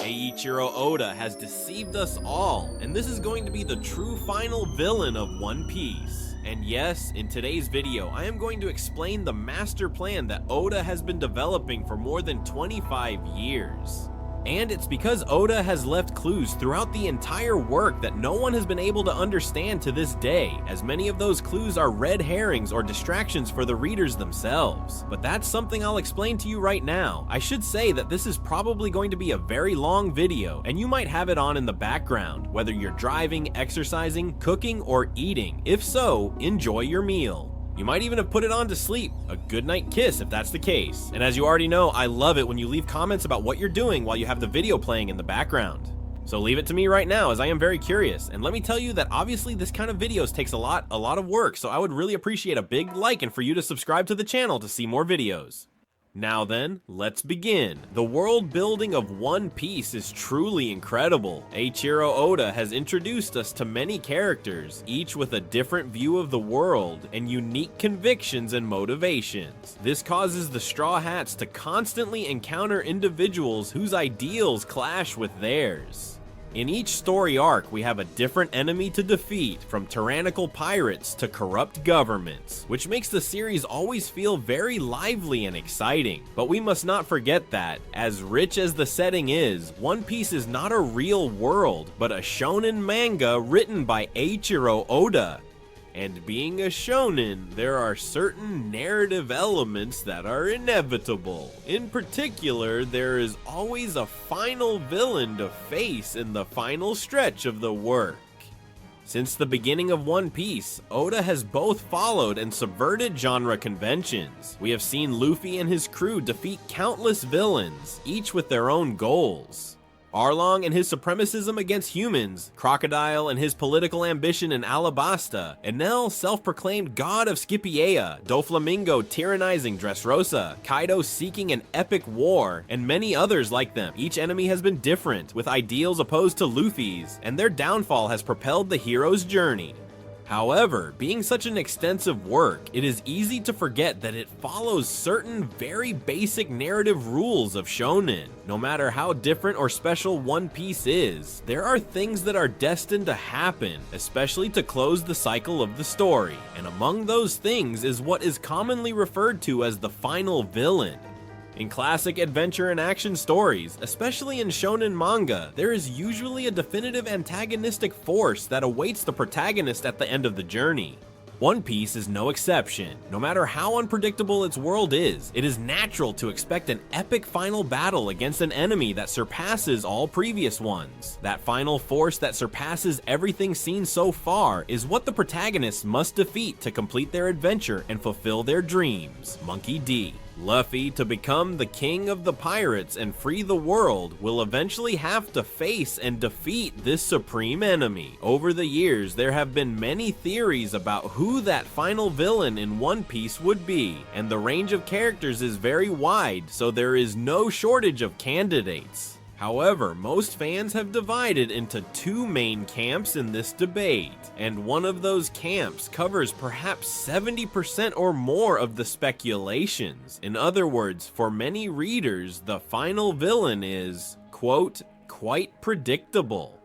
Eiichiro Oda has deceived us all, and this is going to be the true final villain of One Piece. And yes, in today's video, I am going to explain the master plan that Oda has been developing for more than 25 years. And it's because Oda has left clues throughout the entire work that no one has been able to understand to this day, as many of those clues are red herrings or distractions for the readers themselves. But that's something I'll explain to you right now. I should say that this is probably going to be a very long video, and you might have it on in the background, whether you're driving, exercising, cooking, or eating. If so, enjoy your meal. You might even have put it on to sleep. A goodnight kiss if that's the case. And as you already know, I love it when you leave comments about what you're doing while you have the video playing in the background. So leave it to me right now, as I am very curious. And let me tell you that obviously this kind of videos takes a lot of work, so I would really appreciate a big like and for you to subscribe to the channel to see more videos. Now then, let's begin. The world building of One Piece is truly incredible. Eiichiro Oda has introduced us to many characters, each with a different view of the world and unique convictions and motivations. This causes the Straw Hats to constantly encounter individuals whose ideals clash with theirs. In each story arc, we have a different enemy to defeat, from tyrannical pirates to corrupt governments, which makes the series always feel very lively and exciting. But we must not forget that, as rich as the setting is, One Piece is not a real world, but a shonen manga written by Eiichiro Oda. And being a shonen, there are certain narrative elements that are inevitable. In particular, there is always a final villain to face in the final stretch of the work. Since the beginning of One Piece, Oda has both followed and subverted genre conventions. We have seen Luffy and his crew defeat countless villains, each with their own goals. Arlong and his supremacism against humans, Crocodile and his political ambition in Alabasta, Enel, self-proclaimed god of Scipioea, Doflamingo tyrannizing Dressrosa, Kaido seeking an epic war, and many others like them. Each enemy has been different, with ideals opposed to Luffy's, and their downfall has propelled the hero's journey. However, being such an extensive work, it is easy to forget that it follows certain very basic narrative rules of shonen. No matter how different or special One Piece is, there are things that are destined to happen, especially to close the cycle of the story. And among those things is what is commonly referred to as the final villain. In classic adventure and action stories, especially in shonen manga, there is usually a definitive antagonistic force that awaits the protagonist at the end of the journey. One Piece is no exception. No matter how unpredictable its world is, it is natural to expect an epic final battle against an enemy that surpasses all previous ones. That final force that surpasses everything seen so far is what the protagonists must defeat to complete their adventure and fulfill their dreams. Monkey D. Luffy, to become the king of the pirates and free the world, will eventually have to face and defeat this supreme enemy. Over the years, there have been many theories about who that final villain in One Piece would be, and the range of characters is very wide, so there is no shortage of candidates. However, most fans have divided into two main camps in this debate, and one of those camps covers perhaps 70% or more of the speculations. In other words, for many readers, the final villain is, quote, quite predictable.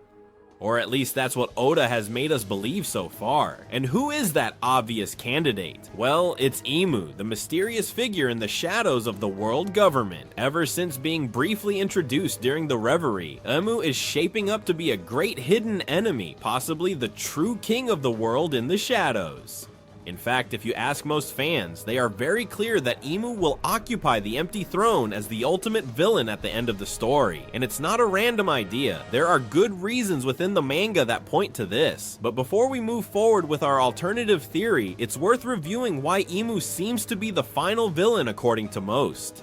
Or at least that's what Oda has made us believe so far. And who is that obvious candidate? Well, it's Imu, the mysterious figure in the shadows of the world government. Ever since being briefly introduced during the Reverie, Imu is shaping up to be a great hidden enemy, possibly the true king of the world in the shadows. In fact, if you ask most fans, they are very clear that Imu will occupy the empty throne as the ultimate villain at the end of the story. And it's not a random idea. There are good reasons within the manga that point to this. But before we move forward with our alternative theory, it's worth reviewing why Imu seems to be the final villain according to most.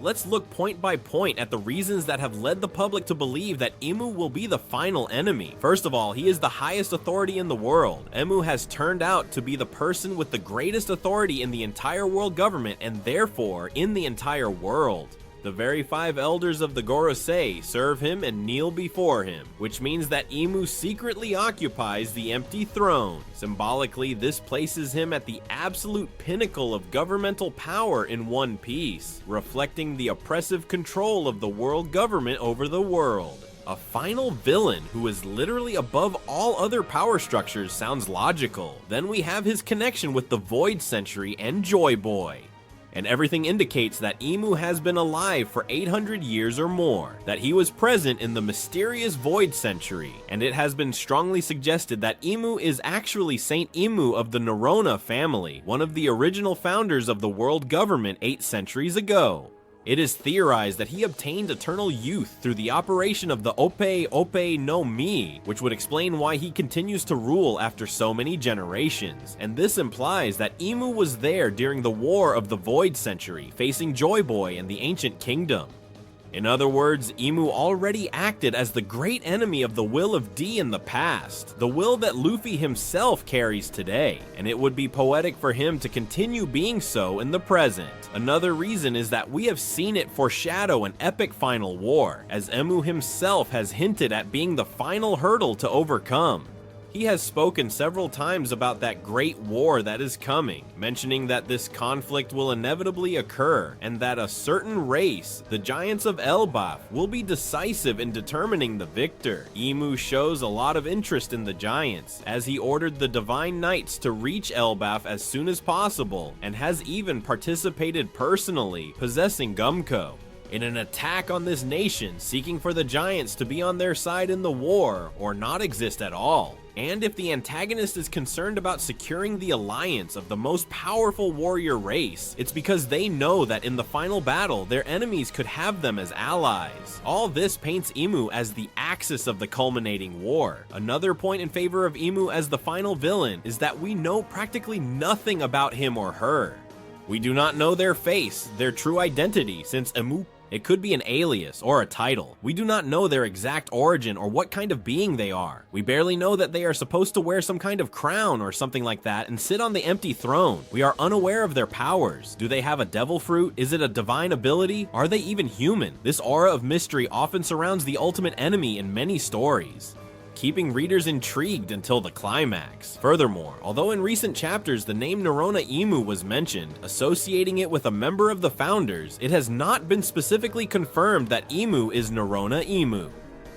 Let's look point by point at the reasons that have led the public to believe that Imu will be the final enemy. First of all, he is the highest authority in the world. Imu has turned out to be the person with the greatest authority in the entire world government and therefore in the entire world. The very 5 elders of the Gorosei serve him and kneel before him, which means that Imu secretly occupies the empty throne. Symbolically, this places him at the absolute pinnacle of governmental power in One Piece, reflecting the oppressive control of the world government over the world. A final villain who is literally above all other power structures sounds logical. Then we have his connection with the Void Century and Joy Boy. And everything indicates that Imu has been alive for 800 years or more, that he was present in the mysterious Void Century, and it has been strongly suggested that Imu is actually Saint Imu of the Nerona family, one of the original founders of the world government 8 centuries ago. It is theorized that he obtained eternal youth through the operation of the Ope no Mi, which would explain why he continues to rule after so many generations, and this implies that Imu was there during the War of the Void Century, facing Joy Boy and the Ancient Kingdom. In other words, Imu already acted as the great enemy of the will of D in the past, the will that Luffy himself carries today, and it would be poetic for him to continue being so in the present. Another reason is that we have seen it foreshadow an epic final war, as Imu himself has hinted at being the final hurdle to overcome. He has spoken several times about that great war that is coming, mentioning that this conflict will inevitably occur, and that a certain race, the Giants of Elbaf, will be decisive in determining the victor. Imu shows a lot of interest in the Giants, as he ordered the Divine Knights to reach Elbaf as soon as possible, and has even participated personally, possessing Gumko, in an attack on this nation, seeking for the Giants to be on their side in the war, or not exist at all. And if the antagonist is concerned about securing the alliance of the most powerful warrior race, it's because they know that in the final battle, their enemies could have them as allies. All this paints Imu as the axis of the culminating war. Another point in favor of Imu as the final villain is that we know practically nothing about him or her. We do not know their face, their true identity, since it could be an alias or a title. We do not know their exact origin or what kind of being they are. We barely know that they are supposed to wear some kind of crown or something like that and sit on the empty throne. We are unaware of their powers. Do they have a devil fruit? Is it a divine ability? Are they even human? This aura of mystery often surrounds the ultimate enemy in many stories, keeping readers intrigued until the climax. Furthermore, although in recent chapters the name Nerona Imu was mentioned, associating it with a member of the founders, it has not been specifically confirmed that Imu is Nerona Imu.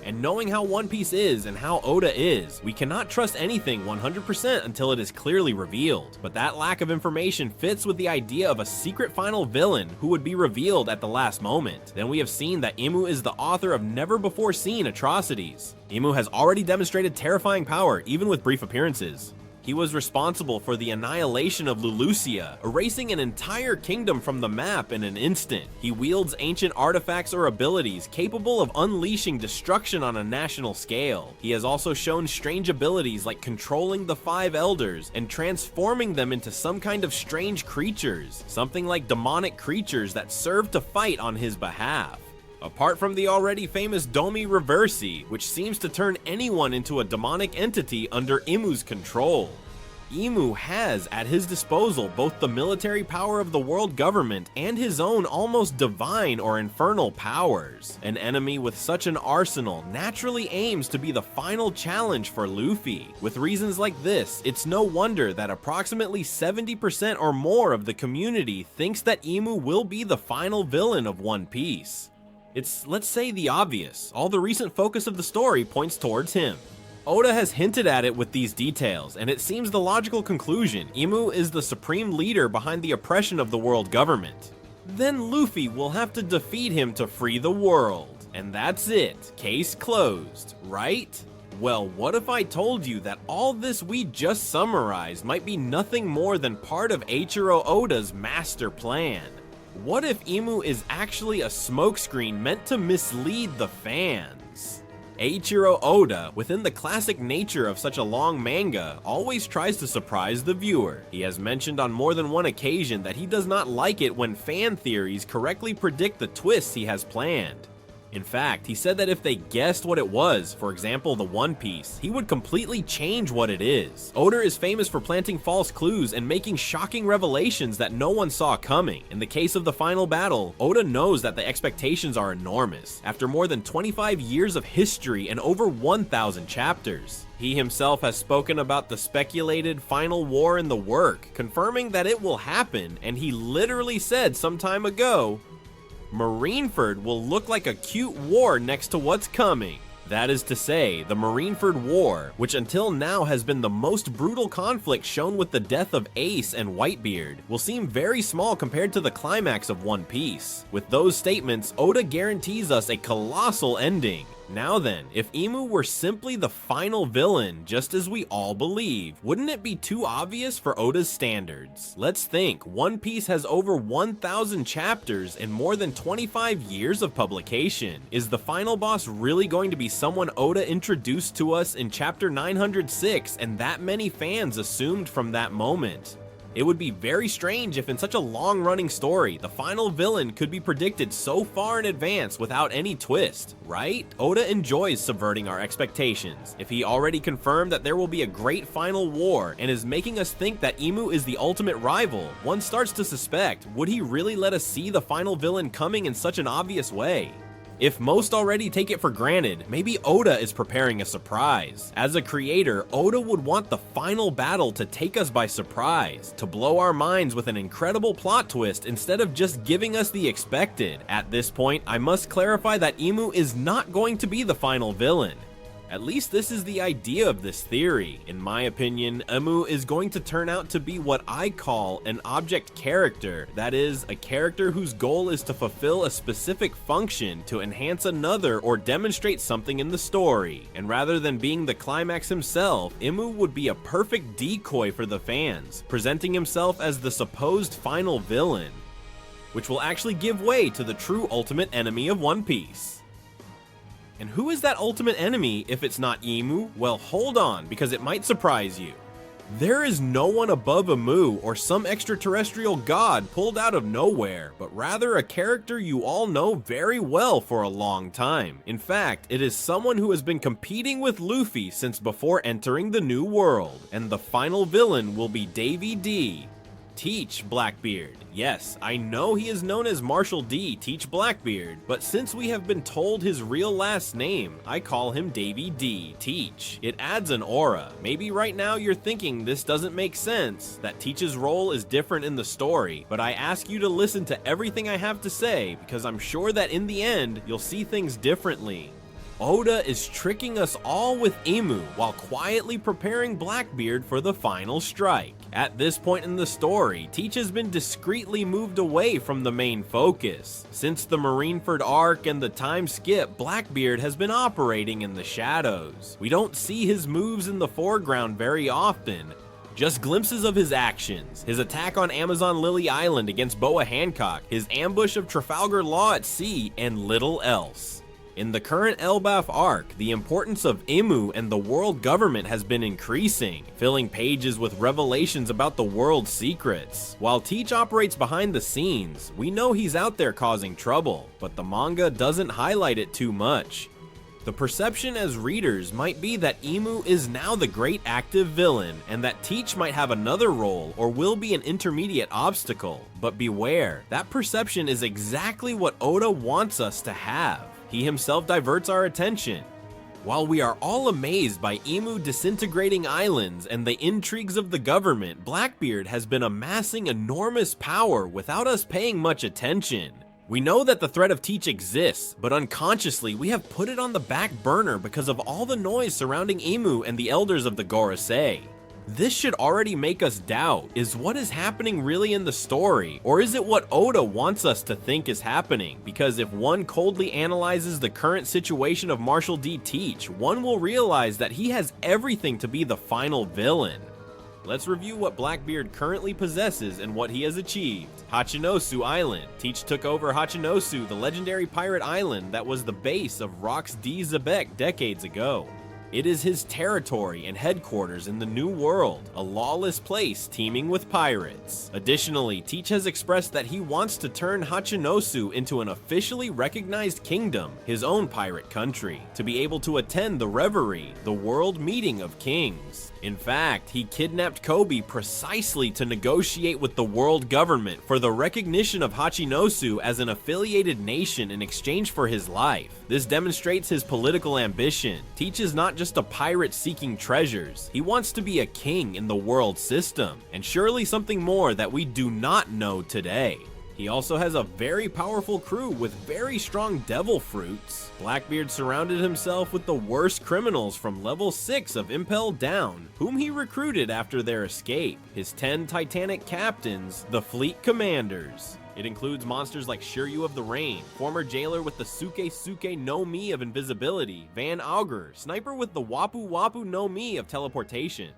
And knowing how One Piece is and how Oda is, we cannot trust anything 100% until it is clearly revealed. But that lack of information fits with the idea of a secret final villain who would be revealed at the last moment. Then we have seen that Imu is the author of never before seen atrocities. Imu has already demonstrated terrifying power, even with brief appearances. He was responsible for the annihilation of Lulusia, erasing an entire kingdom from the map in an instant. He wields ancient artifacts or abilities capable of unleashing destruction on a national scale. He has also shown strange abilities like controlling the 5 elders and transforming them into some kind of strange creatures, something like demonic creatures that serve to fight on his behalf. Apart from the already famous Domi Reversi, which seems to turn anyone into a demonic entity under Imu's control. Imu has at his disposal both the military power of the world government and his own almost divine or infernal powers. An enemy with such an arsenal naturally aims to be the final challenge for Luffy. With reasons like this, it's no wonder that approximately 70% or more of the community thinks that Imu will be the final villain of One Piece. It's, let's say, the obvious. All the recent focus of the story points towards him. Oda has hinted at it with these details, and it seems the logical conclusion. Imu is the supreme leader behind the oppression of the world government. Then Luffy will have to defeat him to free the world. And that's it. Case closed, right? Well, what if I told you that all this we just summarized might be nothing more than part of Eiichiro Oda's master plan? What if Imu is actually a smokescreen meant to mislead the fans? Eiichiro Oda, within the classic nature of such a long manga, always tries to surprise the viewer. He has mentioned on more than one occasion that he does not like it when fan theories correctly predict the twists he has planned. In fact, he said that if they guessed what it was, for example the One Piece, he would completely change what it is. Oda is famous for planting false clues and making shocking revelations that no one saw coming. In the case of the final battle, Oda knows that the expectations are enormous, after more than 25 years of history and over 1,000 chapters. He himself has spoken about the speculated final war in the work, confirming that it will happen, and he literally said some time ago, Marineford will look like a cute war next to what's coming. That is to say, the Marineford War, which until now has been the most brutal conflict shown with the death of Ace and Whitebeard, will seem very small compared to the climax of One Piece. With those statements, Oda guarantees us a colossal ending. Now then, if Imu were simply the final villain, just as we all believe, wouldn't it be too obvious for Oda's standards? Let's think, One Piece has over 1,000 chapters and more than 25 years of publication. Is the final boss really going to be someone Oda introduced to us in chapter 906 and that many fans assumed from that moment? It would be very strange if in such a long-running story, the final villain could be predicted so far in advance without any twist, right? Oda enjoys subverting our expectations. If he already confirmed that there will be a great final war and is making us think that Imu is the ultimate rival, one starts to suspect, would he really let us see the final villain coming in such an obvious way? If most already take it for granted, maybe Oda is preparing a surprise. As a creator, Oda would want the final battle to take us by surprise, to blow our minds with an incredible plot twist instead of just giving us the expected. At this point, I must clarify that Imu is not going to be the final villain. At least this is the idea of this theory. In my opinion, Imu is going to turn out to be what I call an object character. That is, a character whose goal is to fulfill a specific function to enhance another or demonstrate something in the story. And rather than being the climax himself, Imu would be a perfect decoy for the fans, presenting himself as the supposed final villain, which will actually give way to the true ultimate enemy of One Piece. And who is that ultimate enemy if it's not Imu? Well, hold on, because it might surprise you. There is no one above Imu or some extraterrestrial god pulled out of nowhere, but rather a character you all know very well for a long time. In fact, it is someone who has been competing with Luffy since before entering the New World, and the final villain will be Davy D. Teach Blackbeard. Yes, I know he is known as Marshall D. Teach Blackbeard, but since we have been told his real last name, I call him Davy D. Teach. It adds an aura. Maybe right now you're thinking this doesn't make sense, that Teach's role is different in the story, but I ask you to listen to everything I have to say because I'm sure that in the end, you'll see things differently. Oda is tricking us all with Imu while quietly preparing Blackbeard for the final strike. At this point in the story, Teach has been discreetly moved away from the main focus. Since the Marineford arc and the time skip, Blackbeard has been operating in the shadows. We don't see his moves in the foreground very often, just glimpses of his actions, his attack on Amazon Lily Island against Boa Hancock, his ambush of Trafalgar Law at sea, and little else. In the current Elbaf arc, the importance of Imu and the world government has been increasing, filling pages with revelations about the world's secrets. While Teach operates behind the scenes, we know he's out there causing trouble, but the manga doesn't highlight it too much. The perception as readers might be that Imu is now the great active villain, and that Teach might have another role or will be an intermediate obstacle. But beware, that perception is exactly what Oda wants us to have. He himself diverts our attention. While we are all amazed by Imu disintegrating islands and the intrigues of the government, Blackbeard has been amassing enormous power without us paying much attention. We know that the threat of Teach exists, but unconsciously we have put it on the back burner because of all the noise surrounding Imu and the elders of the Gorosei. This should already make us doubt, is what is happening really in the story, or is it what Oda wants us to think is happening? Because if one coldly analyzes the current situation of Marshall D. Teach, one will realize that he has everything to be the final villain. Let's review what Blackbeard currently possesses and what he has achieved. Hachinosu Island. Teach took over Hachinosu, the legendary pirate island that was the base of Rox D. Xebec decades ago. It is his territory and headquarters in the New World, a lawless place teeming with pirates. Additionally, Teach has expressed that he wants to turn Hachinosu into an officially recognized kingdom, his own pirate country, to be able to attend the Reverie, the World Meeting of Kings. In fact, he kidnapped Kobe precisely to negotiate with the world government for the recognition of Hachinosu as an affiliated nation in exchange for his life. This demonstrates his political ambition. Teach is not just a pirate seeking treasures, he wants to be a king in the world system, and surely something more that we do not know today. He also has a very powerful crew with very strong devil fruits. Blackbeard surrounded himself with the worst criminals from level 6 of Impel down, whom he recruited after their escape. His 10 Titanic captains, the fleet commanders. It includes monsters like Shiryu of the Rain, former jailer with the Suke no Mi of invisibility, Van Augur, sniper with the Wapu Wapu no Mi of teleportation,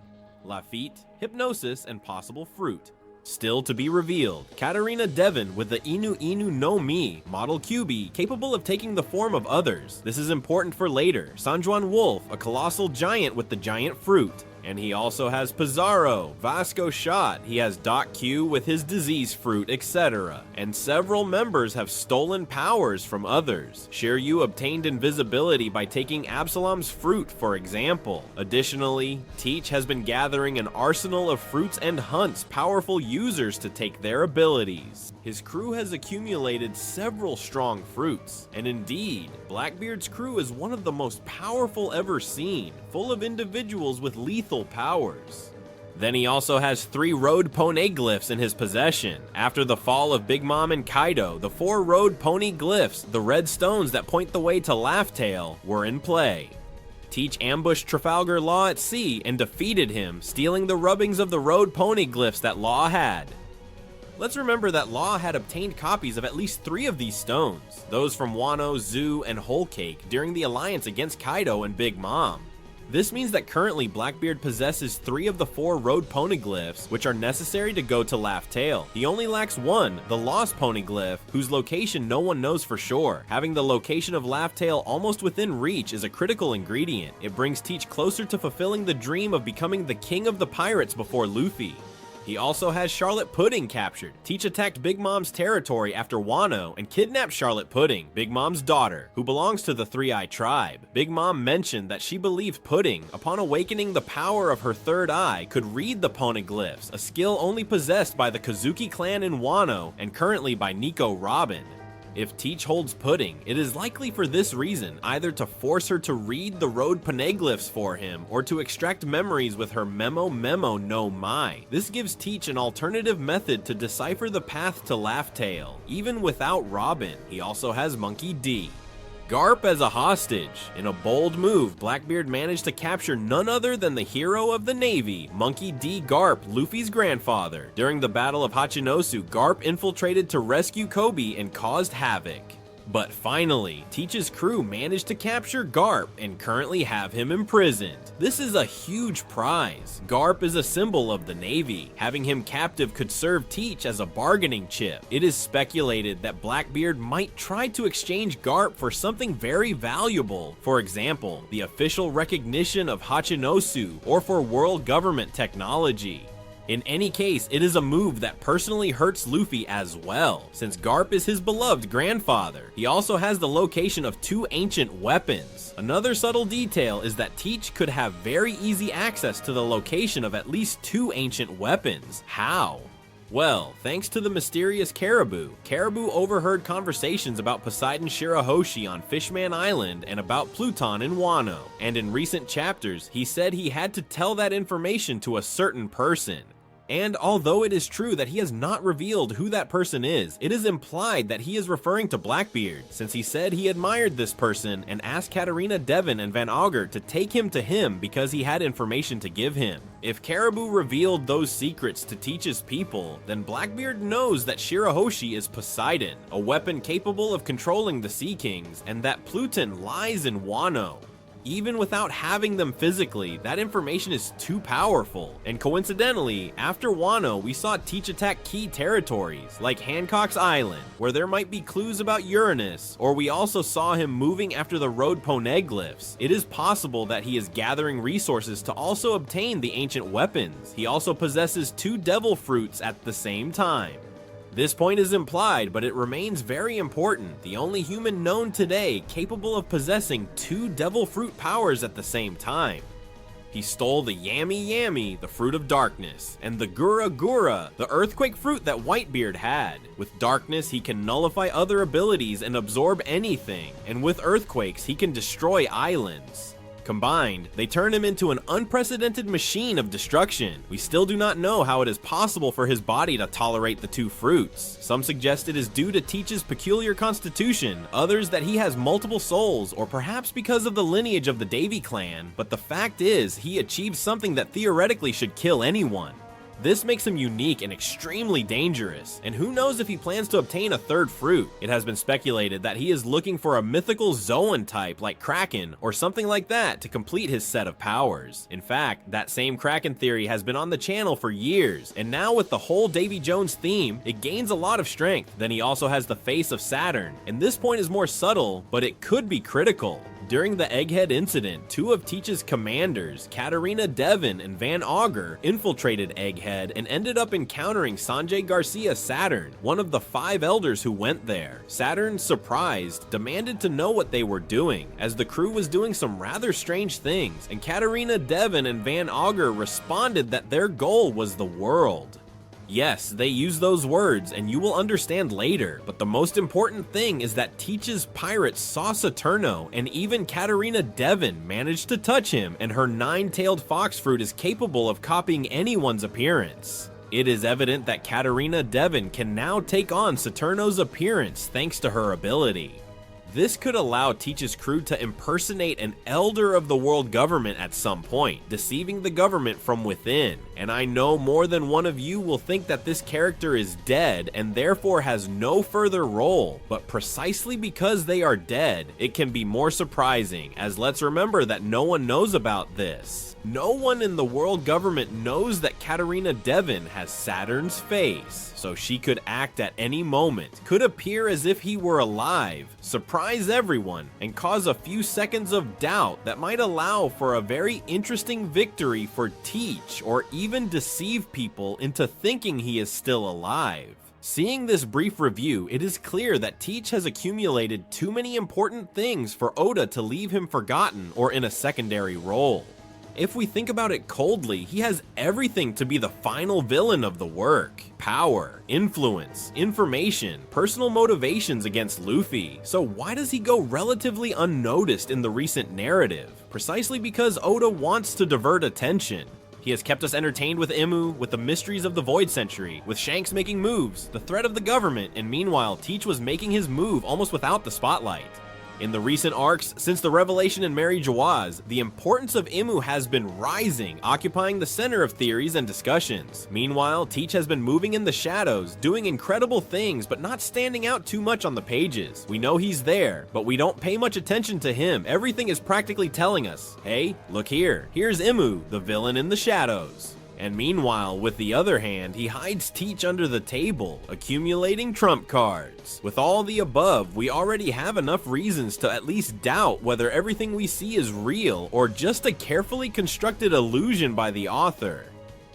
Lafitte, hypnosis, and possible fruit. Still to be revealed, Katarina Devon with the Inu Inu no Mi, model QB, capable of taking the form of others. This is important for later. Sanjuan Wolf, a colossal giant with the giant fruit. And he also has Pizarro, Vasco Shot, he has Doc Q with his disease fruit, etc. And several members have stolen powers from others. Shiryu obtained invisibility by taking Absalom's fruit, for example. Additionally, Teach has been gathering an arsenal of fruits and hunts powerful users to take their abilities. His crew has accumulated several strong fruits, and indeed, Blackbeard's crew is one of the most powerful ever seen, full of individuals with lethal powers. Then he also has 3 road pony glyphs in his possession. After the fall of Big Mom and Kaido, the 4 road pony glyphs, the red stones that point the way to Laugh Tale, were in play. Teach ambushed Trafalgar Law at sea and defeated him, stealing the rubbings of the road pony glyphs that Law had. Let's remember that Law had obtained copies of at least 3 of these stones, those from Wano, Zoo, and Whole Cake during the alliance against Kaido and Big Mom. This means that currently Blackbeard possesses 3 of the 4 road poneglyphs, which are necessary to go to Laugh Tale. He only lacks 1, the lost poneglyph, whose location no one knows for sure. Having the location of Laugh Tale almost within reach is a critical ingredient. It brings Teach closer to fulfilling the dream of becoming the king of the pirates before Luffy. He also has Charlotte Pudding captured. Teach attacked Big Mom's territory after Wano and kidnapped Charlotte Pudding, Big Mom's daughter, who belongs to the Three-Eye tribe. Big Mom mentioned that she believed Pudding, upon awakening the power of her third eye, could read the poneglyphs, a skill only possessed by the Kazuki clan in Wano and currently by Nico Robin. If Teach holds Pudding, it is likely for this reason, either to force her to read the road poneglyphs for him, or to extract memories with her Memo no Mai. This gives Teach an alternative method to decipher the path to Laugh Tale. Even without Robin, he also has Monkey D. Garp as a hostage. In a bold move, Blackbeard managed to capture none other than the hero of the Navy, Monkey D. Garp, Luffy's grandfather. During the Battle of Hachinosu, Garp infiltrated to rescue Kobe and caused havoc. But finally, Teach's crew managed to capture Garp and currently have him imprisoned. This is a huge prize. Garp is a symbol of the Navy. Having him captive could serve Teach as a bargaining chip. It is speculated that Blackbeard might try to exchange Garp for something very valuable. For example, the official recognition of Hachinosu, or for world government technology. In any case, it is a move that personally hurts Luffy as well, since Garp is his beloved grandfather. He also has the location of 2 ancient weapons. Another subtle detail is that Teach could have very easy access to the location of at least 2 ancient weapons. How? Well, thanks to the mysterious Caribou. Caribou overheard conversations about Poseidon Shirahoshi on Fishman Island and about Pluton in Wano, and in recent chapters, he said he had to tell that information to a certain person. And although it is true that he has not revealed who that person is, it is implied that he is referring to Blackbeard, since he said he admired this person and asked Katarina Devon and Van Augur to take him to him because he had information to give him. If Caribou revealed those secrets to Teach's people, then Blackbeard knows that Shirahoshi is Poseidon, a weapon capable of controlling the Sea Kings, and that Pluton lies in Wano. Even without having them physically, that information is too powerful. And coincidentally, after Wano, we saw Teach attack key territories, like Hancock's Island, where there might be clues about Uranus, or we also saw him moving after the road poneglyphs. It is possible that he is gathering resources to also obtain the ancient weapons. He also possesses 2 devil fruits at the same time. This point is implied, but it remains very important. The only human known today capable of possessing 2 devil fruit powers at the same time. He stole the Yammy Yammy, the fruit of darkness, and the Gura Gura, the earthquake fruit that Whitebeard had. With darkness, he can nullify other abilities and absorb anything, and with earthquakes, he can destroy islands. Combined, they turn him into an unprecedented machine of destruction. We still do not know how it is possible for his body to tolerate the 2 fruits. Some suggest it is due to Teach's peculiar constitution, others that he has multiple souls, or perhaps because of the lineage of the Davy clan, but the fact is, he achieved something that theoretically should kill anyone. This makes him unique and extremely dangerous, and who knows if he plans to obtain a 3rd fruit. It has been speculated that he is looking for a mythical Zoan type like Kraken or something like that to complete his set of powers. In fact, that same Kraken theory has been on the channel for years, and now with the whole Davy Jones theme, it gains a lot of strength. Then he also has the face of Saturn, and this point is more subtle, but it could be critical. During the Egghead incident, 2 of Teach's commanders, Katarina Devon and Van Augur, infiltrated Egghead and ended up encountering Sanjay Garcia Saturn, one of the 5 elders who went there. Saturn, surprised, demanded to know what they were doing, as the crew was doing some rather strange things, and Katarina Devon and Van Augur responded that their goal was the world. Yes, they use those words, and you will understand later, but the most important thing is that Teach's pirates saw Saturno, and even Katarina Devon managed to touch him, and her 9-tailed fox fruit is capable of copying anyone's appearance. It is evident that Katarina Devon can now take on Saturno's appearance thanks to her ability. This could allow Teach's crew to impersonate an elder of the world government at some point, deceiving the government from within. And I know more than one of you will think that this character is dead and therefore has no further role, but precisely because they are dead, it can be more surprising, as let's remember that no one knows about this. No one in the world government knows that Katarina Devon has Saturn's face, so she could act at any moment, could appear as if he were alive, surprise everyone, and cause a few seconds of doubt that might allow for a very interesting victory for Teach, or even deceive people into thinking he is still alive. Seeing this brief review, it is clear that Teach has accumulated too many important things for Oda to leave him forgotten or in a secondary role. If we think about it coldly, he has everything to be the final villain of the work. Power, influence, information, personal motivations against Luffy. So why does he go relatively unnoticed in the recent narrative? Precisely because Oda wants to divert attention. He has kept us entertained with Imu, with the mysteries of the Void Century, with Shanks making moves, the threat of the government, and meanwhile Teach was making his move almost without the spotlight. In the recent arcs, since the revelation in Mary Jawaz, the importance of Imu has been rising, occupying the center of theories and discussions. Meanwhile, Teach has been moving in the shadows, doing incredible things, but not standing out too much on the pages. We know he's there, but we don't pay much attention to him. Everything is practically telling us, hey, look here, here's Imu, the villain in the shadows. And meanwhile, with the other hand, he hides Teach under the table, accumulating trump cards. With all the above, we already have enough reasons to at least doubt whether everything we see is real or just a carefully constructed illusion by the author.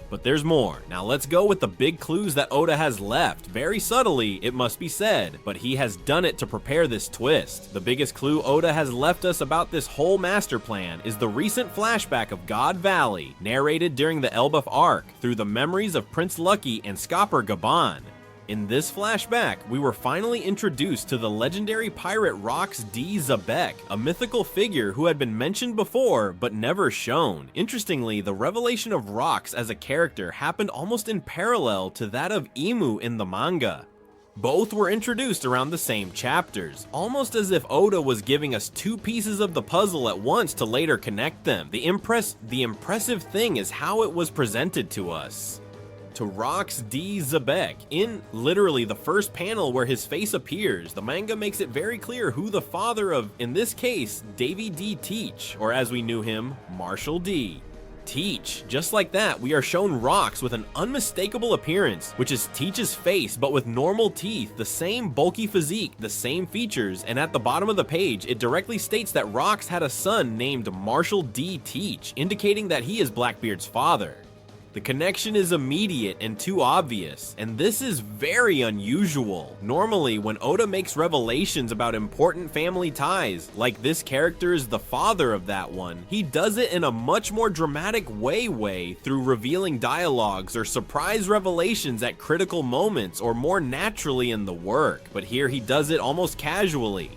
But there's more. Now let's go with the big clues that Oda has left. Very subtly, it must be said, but he has done it to prepare this twist. The biggest clue Oda has left us about this whole master plan is the recent flashback of God Valley, narrated during the Elbaf arc, through the memories of Prince Lucky and Scopper Gaban. In this flashback, we were finally introduced to the legendary pirate Rox D. Xebec, a mythical figure who had been mentioned before but never shown. Interestingly, the revelation of Rox as a character happened almost in parallel to that of Imu in the manga. Both were introduced around the same chapters, almost as if Oda was giving us two pieces of the puzzle at once to later connect them. The impressive thing is how it was presented to us. to Rox D. Xebec. In literally the first panel where his face appears, the manga makes it very clear who the father of, in this case, Davy D. Teach, or as we knew him, Marshall D. Teach. Just like that, we are shown Rox with an unmistakable appearance, which is Teach's face, but with normal teeth, the same bulky physique, the same features, and at the bottom of the page, it directly states that Rox had a son named Marshall D. Teach, indicating that he is Blackbeard's father. The connection is immediate and too obvious, and this is very unusual. Normally, when Oda makes revelations about important family ties, like this character is the father of that one, he does it in a much more dramatic way through revealing dialogues or surprise revelations at critical moments or more naturally in the work, but here he does it almost casually.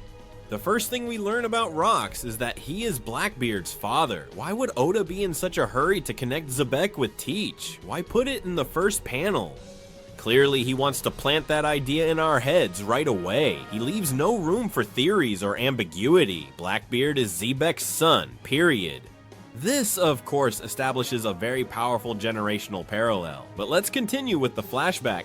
The first thing we learn about Rox is that he is Blackbeard's father. Why would Oda be in such a hurry to connect Xebec with Teach? Why put it in the first panel? Clearly he wants to plant that idea in our heads right away. He leaves no room for theories or ambiguity. Blackbeard is Xebec's son, period. This, of course, establishes a very powerful generational parallel. But let's continue with the flashback.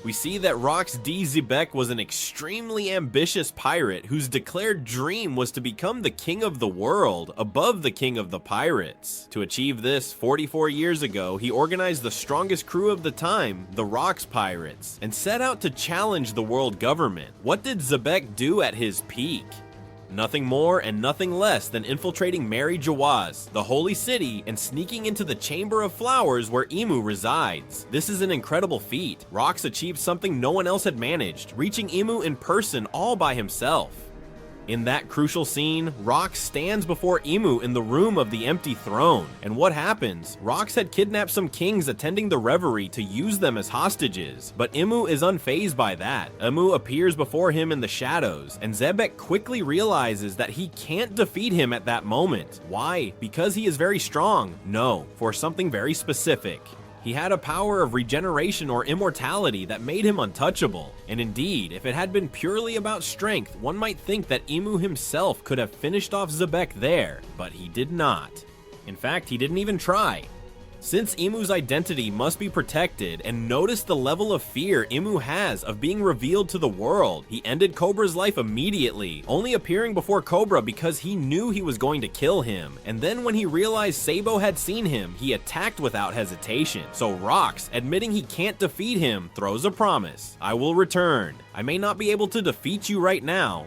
We see that Rox D. Xebec was an extremely ambitious pirate whose declared dream was to become the king of the world, above the king of the pirates. To achieve this, 44 years ago, he organized the strongest crew of the time, the Rox Pirates, and set out to challenge the world government. What did Xebec do at his peak? Nothing more and nothing less than infiltrating Mary Jawa's, the holy city, and sneaking into the Chamber of Flowers where Imu resides. This is an incredible feat. Rox achieved something no one else had managed, reaching Imu in person all by himself. In that crucial scene, Rox stands before Imu in the room of the empty throne. And what happens? Rox had kidnapped some kings attending the reverie to use them as hostages, but Imu is unfazed by that. Imu appears before him in the shadows, and Xebec quickly realizes that he can't defeat him at that moment. Why? Because he is very strong? No, for something very specific. He had a power of regeneration or immortality that made him untouchable. And indeed, if it had been purely about strength, one might think that Imu himself could have finished off Xebec there, but he did not. In fact, he didn't even try. Since Imu's identity must be protected, and notice the level of fear Imu has of being revealed to the world, he ended Cobra's life immediately, only appearing before Cobra because he knew he was going to kill him. And then when he realized Sabo had seen him, he attacked without hesitation. So Rox, admitting he can't defeat him, throws a promise. I will return. I may not be able to defeat you right now,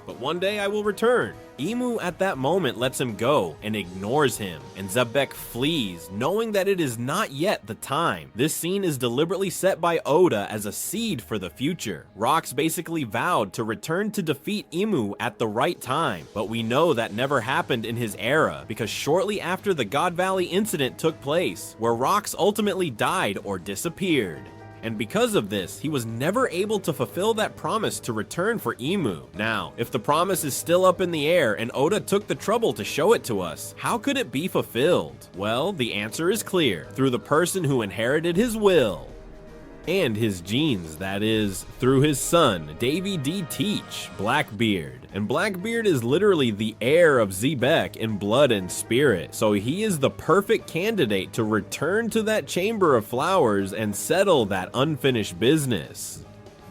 but one day I will return. Imu at that moment lets him go and ignores him, and Xebec flees, knowing that it is not yet the time. This scene is deliberately set by Oda as a seed for the future. Rox basically vowed to return to defeat Imu at the right time, but we know that never happened in his era, because shortly after the God Valley incident took place, where Rox ultimately died or disappeared. And because of this, he was never able to fulfill that promise to return for Imu. Now, if the promise is still up in the air and Oda took the trouble to show it to us, how could it be fulfilled? Well, the answer is clear, through the person who inherited his will. And his genes, that is, through his son, Davy D. Teach, Blackbeard. And Blackbeard is literally the heir of Xebec in blood and spirit, so he is the perfect candidate to return to that Chamber of Flowers and settle that unfinished business.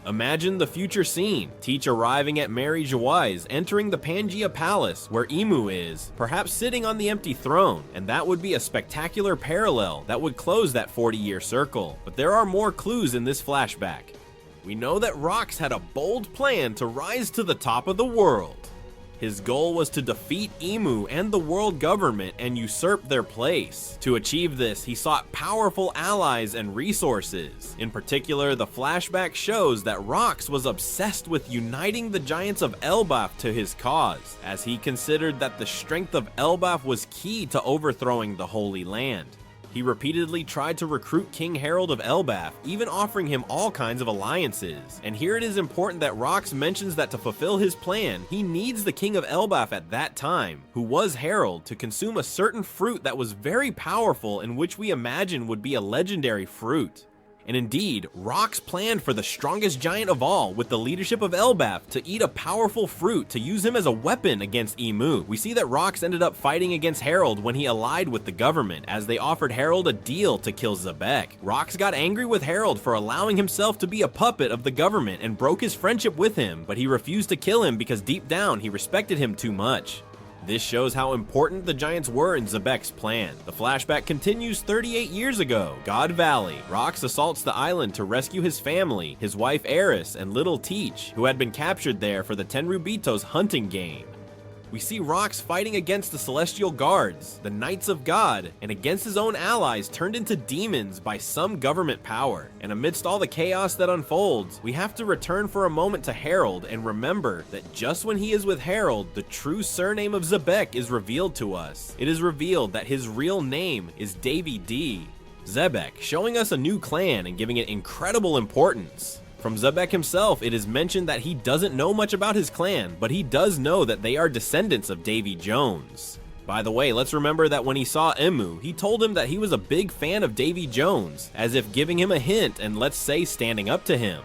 Imagine the future scene, Teach arriving at Mary Jawa's, entering the Pangaea Palace where Imu is, perhaps sitting on the empty throne, and that would be a spectacular parallel that would close that 40-year circle. But there are more clues in this flashback. We know that Rox had a bold plan to rise to the top of the world. His goal was to defeat Imu and the world government and usurp their place. To achieve this, he sought powerful allies and resources. In particular, the flashback shows that Rox was obsessed with uniting the giants of Elbaf to his cause, as he considered that the strength of Elbaf was key to overthrowing the Holy Land. He repeatedly tried to recruit King Harold of Elbaf, even offering him all kinds of alliances. And here it is important that Rox mentions that to fulfill his plan, he needs the King of Elbaf at that time, who was Harold, to consume a certain fruit that was very powerful and which we imagine would be a legendary fruit. And indeed, Rocks planned for the strongest giant of all, with the leadership of Elbaf, to eat a powerful fruit to use him as a weapon against Emu. We see that Rocks ended up fighting against Harold when he allied with the government, as they offered Harold a deal to kill Xebec. Rocks got angry with Harold for allowing himself to be a puppet of the government and broke his friendship with him, but he refused to kill him because deep down he respected him too much. This shows how important the giants were in Xebec's plan. The flashback continues 38 years ago. God Valley. Rocks assaults the island to rescue his family, his wife Eris, and little Teach, who had been captured there for the Tenryubitos hunting game. We see Rocks fighting against the Celestial Guards, the Knights of God, and against his own allies turned into demons by some government power. And amidst all the chaos that unfolds, we have to return for a moment to Harold and remember that just when he is with Harold, the true surname of Xebec is revealed to us. It is revealed that his real name is Davy D. Xebec, showing us a new clan and giving it incredible importance. From Xebec himself, it is mentioned that he doesn't know much about his clan, but he does know that they are descendants of Davy Jones. By the way, let's remember that when he saw Emu, he told him that he was a big fan of Davy Jones, as if giving him a hint and, let's say, standing up to him.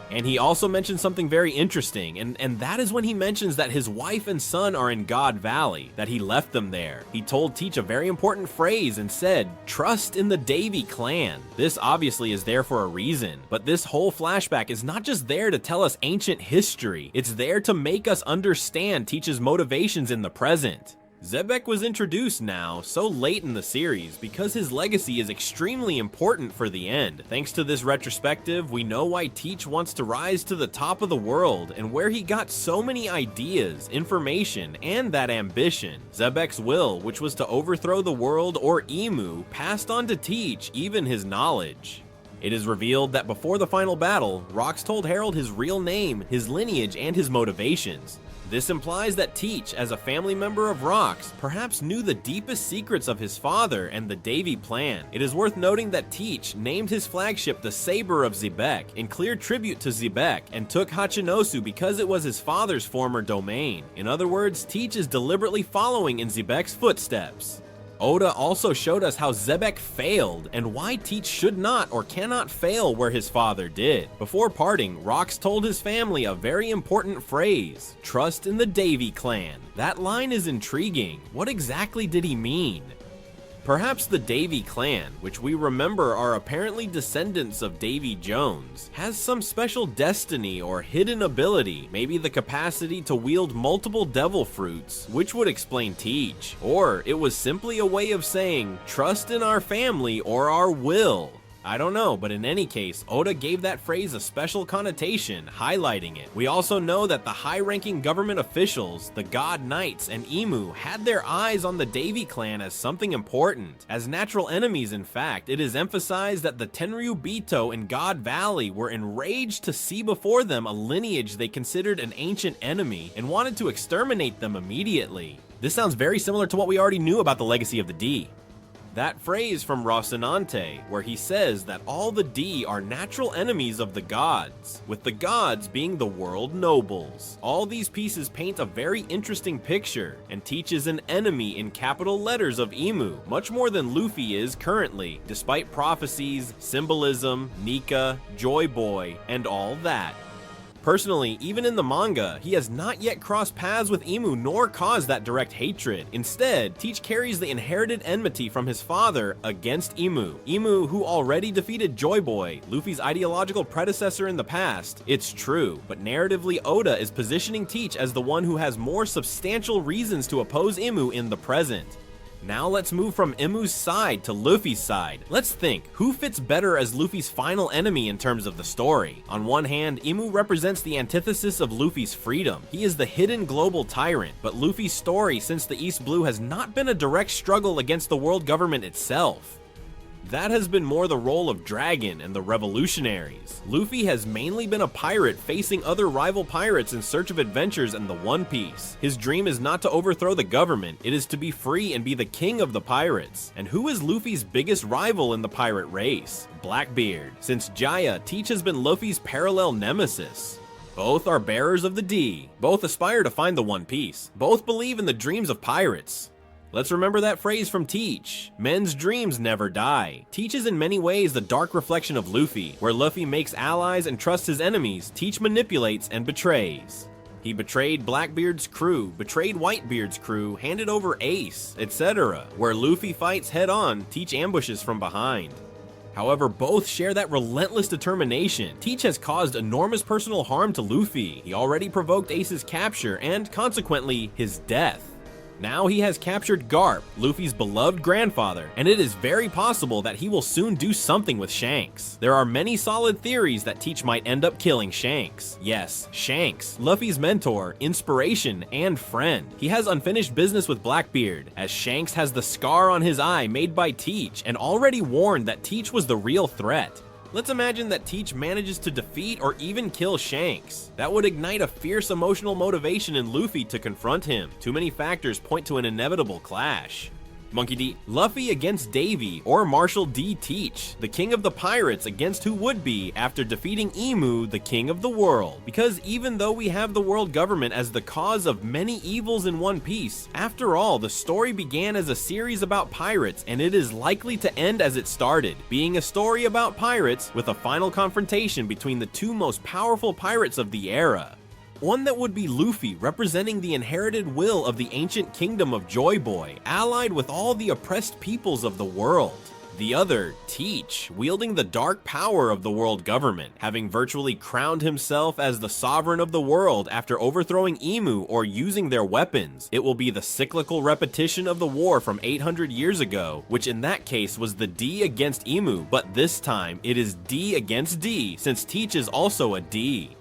And he also mentioned something very interesting, and that is when he mentions that his wife and son are in God Valley, that he left them there. He told Teach a very important phrase and said, "Trust in the Davy clan." This obviously is there for a reason, but this whole flashback is not just there to tell us ancient history, it's there to make us understand Teach's motivations in the present. Xebec was introduced now, so late in the series, because his legacy is extremely important for the end. Thanks to this retrospective, we know why Teach wants to rise to the top of the world, and where he got so many ideas, information, and that ambition. Xebec's will, which was to overthrow the world or Emu, passed on to Teach even his knowledge. It is revealed that before the final battle, Rocks told Harold his real name, his lineage, and his motivations. This implies that Teach, as a family member of Rocks, perhaps knew the deepest secrets of his father and the Davy plan. It is worth noting that Teach named his flagship the Saber of Xebec, in clear tribute to Xebec, and took Hachinosu because it was his father's former domain. In other words, Teach is deliberately following in Xebec's footsteps. Oda also showed us how Xebec failed, and why Teach should not or cannot fail where his father did. Before parting, Rocks told his family a very important phrase: "Trust in the Davy clan." That line is intriguing. What exactly did he mean? Perhaps the Davy clan, which we remember are apparently descendants of Davy Jones, has some special destiny or hidden ability, maybe the capacity to wield multiple devil fruits, which would explain Teach. Or it was simply a way of saying, trust in our family or our will. I don't know, but in any case, Oda gave that phrase a special connotation, highlighting it. We also know that the high-ranking government officials, the God Knights, and Emu had their eyes on the Davy clan as something important. As natural enemies, in fact, it is emphasized that the Tenryubito in God Valley were enraged to see before them a lineage they considered an ancient enemy and wanted to exterminate them immediately. This sounds very similar to what we already knew about the legacy of the D. That phrase from Rocinante, where he says that all the D are natural enemies of the gods, with the gods being the world nobles. All these pieces paint a very interesting picture, and teaches an enemy in capital letters of Emu, much more than Luffy is currently, despite prophecies, symbolism, Nika, Joy Boy, and all that. Personally, even in the manga, he has not yet crossed paths with Emu nor caused that direct hatred. Instead, Teach carries the inherited enmity from his father against Emu. Emu, who already defeated Joy Boy, Luffy's ideological predecessor in the past. It's true, but narratively Oda is positioning Teach as the one who has more substantial reasons to oppose Emu in the present. Now let's move from Emu's side to Luffy's side. Let's think, who fits better as Luffy's final enemy in terms of the story? On one hand, Emu represents the antithesis of Luffy's freedom. He is the hidden global tyrant, but Luffy's story since the East Blue has not been a direct struggle against the world government itself. That has been more the role of Dragon and the revolutionaries. Luffy has mainly been a pirate facing other rival pirates in search of adventures in the One Piece. His dream is not to overthrow the government, it is to be free and be the king of the pirates. And who is Luffy's biggest rival in the pirate race? Blackbeard. Since Jaya, Teach has been Luffy's parallel nemesis. Both are bearers of the D. Both aspire to find the One Piece. Both believe in the dreams of pirates. Let's remember that phrase from Teach. Men's dreams never die. Teach is in many ways the dark reflection of Luffy, where Luffy makes allies and trusts his enemies, Teach manipulates and betrays. He betrayed Blackbeard's crew, betrayed Whitebeard's crew, handed over Ace, etc. Where Luffy fights head-on, Teach ambushes from behind. However, both share that relentless determination. Teach has caused enormous personal harm to Luffy. He already provoked Ace's capture and, consequently, his death. Now he has captured Garp, Luffy's beloved grandfather, and it is very possible that he will soon do something with Shanks. There are many solid theories that Teach might end up killing Shanks. Yes, Shanks, Luffy's mentor, inspiration, and friend. He has unfinished business with Blackbeard, as Shanks has the scar on his eye made by Teach and already warned that Teach was the real threat. Let's imagine that Teach manages to defeat or even kill Shanks. That would ignite a fierce emotional motivation in Luffy to confront him. Too many factors point to an inevitable clash. Monkey D. Luffy against Davy or Marshall D. Teach, the king of the pirates against who would be after defeating Emu, the king of the world. Because even though we have the world government as the cause of many evils in One Piece, after all, the story began as a series about pirates and it is likely to end as it started, being a story about pirates with a final confrontation between the two most powerful pirates of the era. One that would be Luffy, representing the inherited will of the ancient kingdom of Joy Boy, allied with all the oppressed peoples of the world. The other, Teach, wielding the dark power of the world government, having virtually crowned himself as the sovereign of the world after overthrowing Emu or using their weapons. It will be the cyclical repetition of the war from 800 years ago, which in that case was the D against Emu, but this time it is D against D, since Teach is also a D.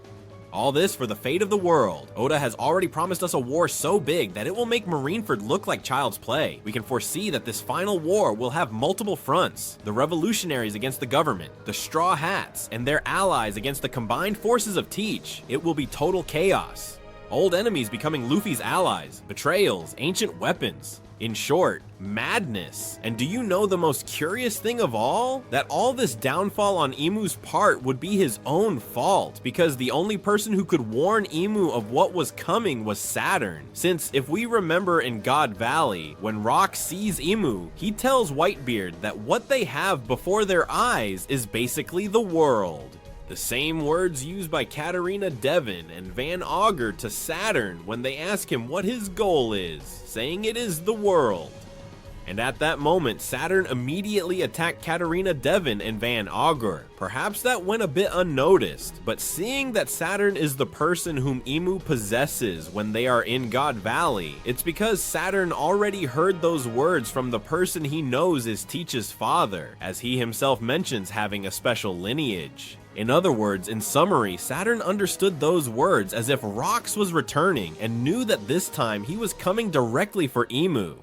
All this for the fate of the world. Oda has already promised us a war so big that it will make Marineford look like child's play. We can foresee that this final war will have multiple fronts. The revolutionaries against the government, the Straw Hats, and their allies against the combined forces of Teach. It will be total chaos. Old enemies becoming Luffy's allies, betrayals, ancient weapons. In short, madness. And do you know the most curious thing of all? That all this downfall on Emu's part would be his own fault, because the only person who could warn Emu of what was coming was Saturn. Since if we remember in God Valley, when Rock sees Emu, he tells Whitebeard that what they have before their eyes is basically the world. The same words used by Katarina Devon and Van Augur to Saturn when they ask him what his goal is, saying it is the world. And at that moment, Saturn immediately attacked Katarina Devon and Van Augur. Perhaps that went a bit unnoticed, but seeing that Saturn is the person whom Emu possesses when they are in God Valley, it's because Saturn already heard those words from the person he knows is Teach's father, as he himself mentions having a special lineage. In other words, in summary, Saturn understood those words as if Rox was returning and knew that this time he was coming directly for Emu.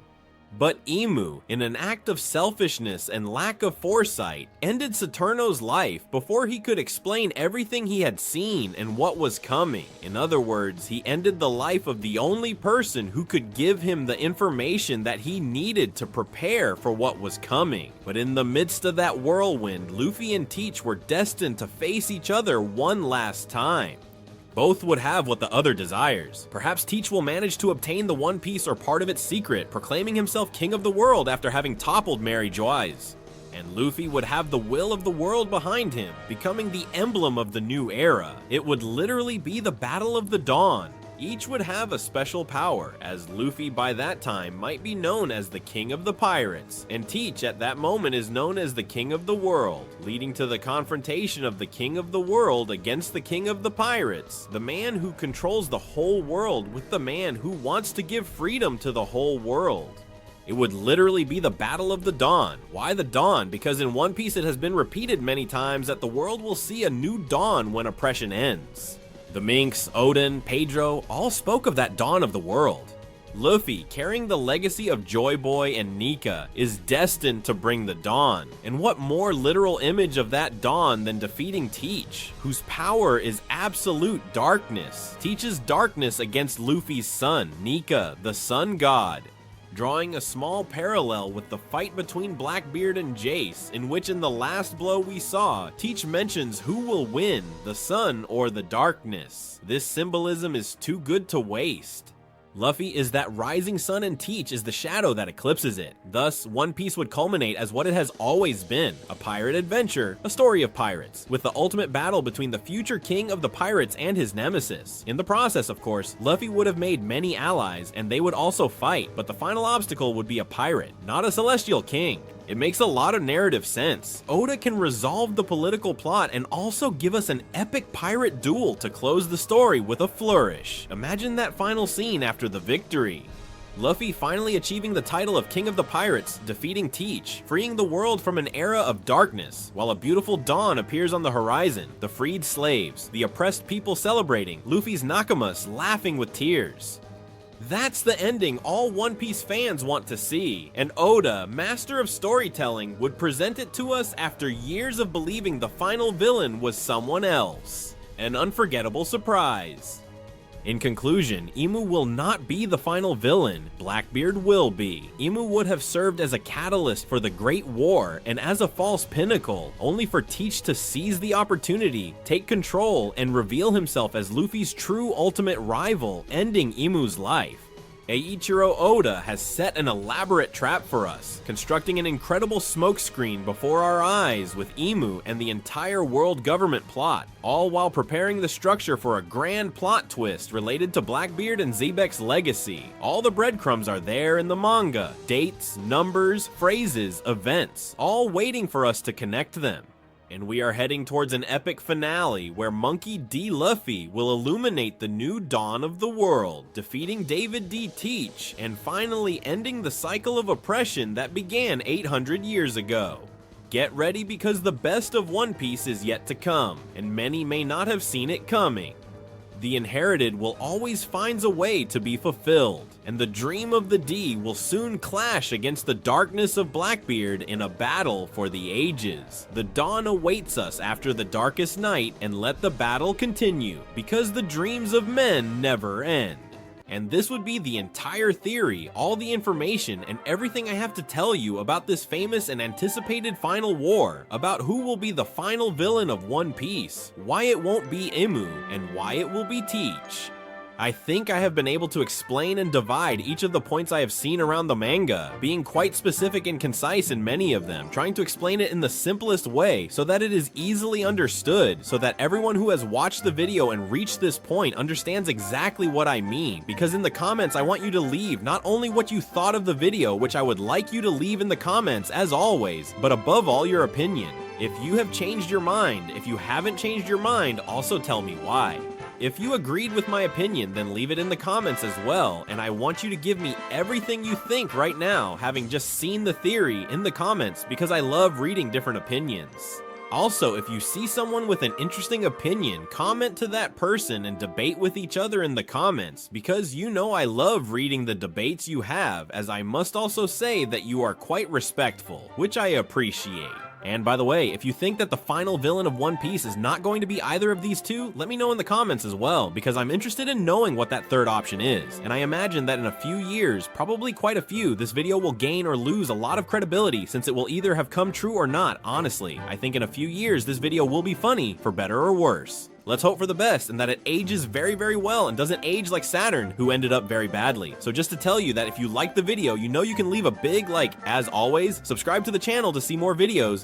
But Emu, in an act of selfishness and lack of foresight, ended Saturno's life before he could explain everything he had seen and what was coming. In other words, he ended the life of the only person who could give him the information that he needed to prepare for what was coming. But in the midst of that whirlwind, Luffy and Teach were destined to face each other one last time. Both would have what the other desires. Perhaps Teach will manage to obtain the One Piece or part of its secret, proclaiming himself king of the world after having toppled Mary Joyce. And Luffy would have the will of the world behind him, becoming the emblem of the new era. It would literally be the Battle of the Dawn. Each would have a special power, as Luffy by that time might be known as the King of the Pirates, and Teach at that moment is known as the King of the World, leading to the confrontation of the King of the World against the King of the Pirates, the man who controls the whole world with the man who wants to give freedom to the whole world. It would literally be the Battle of the Dawn. Why the dawn? Because in One Piece it has been repeated many times that the world will see a new dawn when oppression ends. The Minks, Odin, Pedro, all spoke of that dawn of the world. Luffy, carrying the legacy of Joy Boy and Nika, is destined to bring the dawn. And what more literal image of that dawn than defeating Teach, whose power is absolute darkness. Teach's darkness against Luffy's son, Nika, the sun god. Drawing a small parallel with the fight between Blackbeard and Jace, in which in the last blow we saw, Teach mentions who will win, the sun or the darkness. This symbolism is too good to waste. Luffy is that rising sun and Teach is the shadow that eclipses it. Thus, One Piece would culminate as what it has always been, a pirate adventure, a story of pirates, with the ultimate battle between the future king of the pirates and his nemesis. In the process, of course, Luffy would have made many allies, and they would also fight, but the final obstacle would be a pirate, not a celestial king. It makes a lot of narrative sense. Oda can resolve the political plot and also give us an epic pirate duel to close the story with a flourish. Imagine that final scene after the victory. Luffy finally achieving the title of King of the Pirates, defeating Teach, freeing the world from an era of darkness, while a beautiful dawn appears on the horizon, the freed slaves, the oppressed people celebrating, Luffy's nakamas laughing with tears. That's the ending all One Piece fans want to see, and Oda, master of storytelling, would present it to us after years of believing the final villain was someone else. An unforgettable surprise. In conclusion, Imu will not be the final villain, Blackbeard will be. Imu would have served as a catalyst for the Great War and as a false pinnacle, only for Teach to seize the opportunity, take control, and reveal himself as Luffy's true ultimate rival, ending Imu's life. Eiichiro Oda has set an elaborate trap for us, constructing an incredible smokescreen before our eyes with Imu and the entire world government plot, all while preparing the structure for a grand plot twist related to Blackbeard and Xebec's legacy. All the breadcrumbs are there in the manga, dates, numbers, phrases, events, all waiting for us to connect them. And we are heading towards an epic finale where Monkey D. Luffy will illuminate the new dawn of the world, defeating David D. Teach, and finally ending the cycle of oppression that began 800 years ago. Get ready because the best of One Piece is yet to come, and many may not have seen it coming. The inherited will always find a way to be fulfilled, and the dream of the D will soon clash against the darkness of Blackbeard in a battle for the ages. The dawn awaits us after the darkest night, and let the battle continue, because the dreams of men never end. And this would be the entire theory, all the information, and everything I have to tell you about this famous and anticipated final war, about who will be the final villain of One Piece, why it won't be Imu, and why it will be Teach. I think I have been able to explain and divide each of the points I have seen around the manga, being quite specific and concise in many of them, trying to explain it in the simplest way so that it is easily understood, so that everyone who has watched the video and reached this point understands exactly what I mean, because in the comments I want you to leave not only what you thought of the video, which I would like you to leave in the comments as always, but above all your opinion. If you have changed your mind, if you haven't changed your mind, also tell me why. If you agreed with my opinion, then leave it in the comments as well, and I want you to give me everything you think right now, having just seen the theory in the comments, because I love reading different opinions. Also, if you see someone with an interesting opinion, comment to that person and debate with each other in the comments, because you know I love reading the debates you have, as I must also say that you are quite respectful, which I appreciate. And by the way, if you think that the final villain of One Piece is not going to be either of these two, let me know in the comments as well, because I'm interested in knowing what that third option is. And I imagine that in a few years, probably quite a few, this video will gain or lose a lot of credibility, since it will either have come true or not, honestly. I think in a few years, this video will be funny, for better or worse. Let's hope for the best and that it ages very, very well and doesn't age like Saturn, who ended up very badly. So just to tell you that if you liked the video, you know you can leave a big like. As always, subscribe to the channel to see more videos.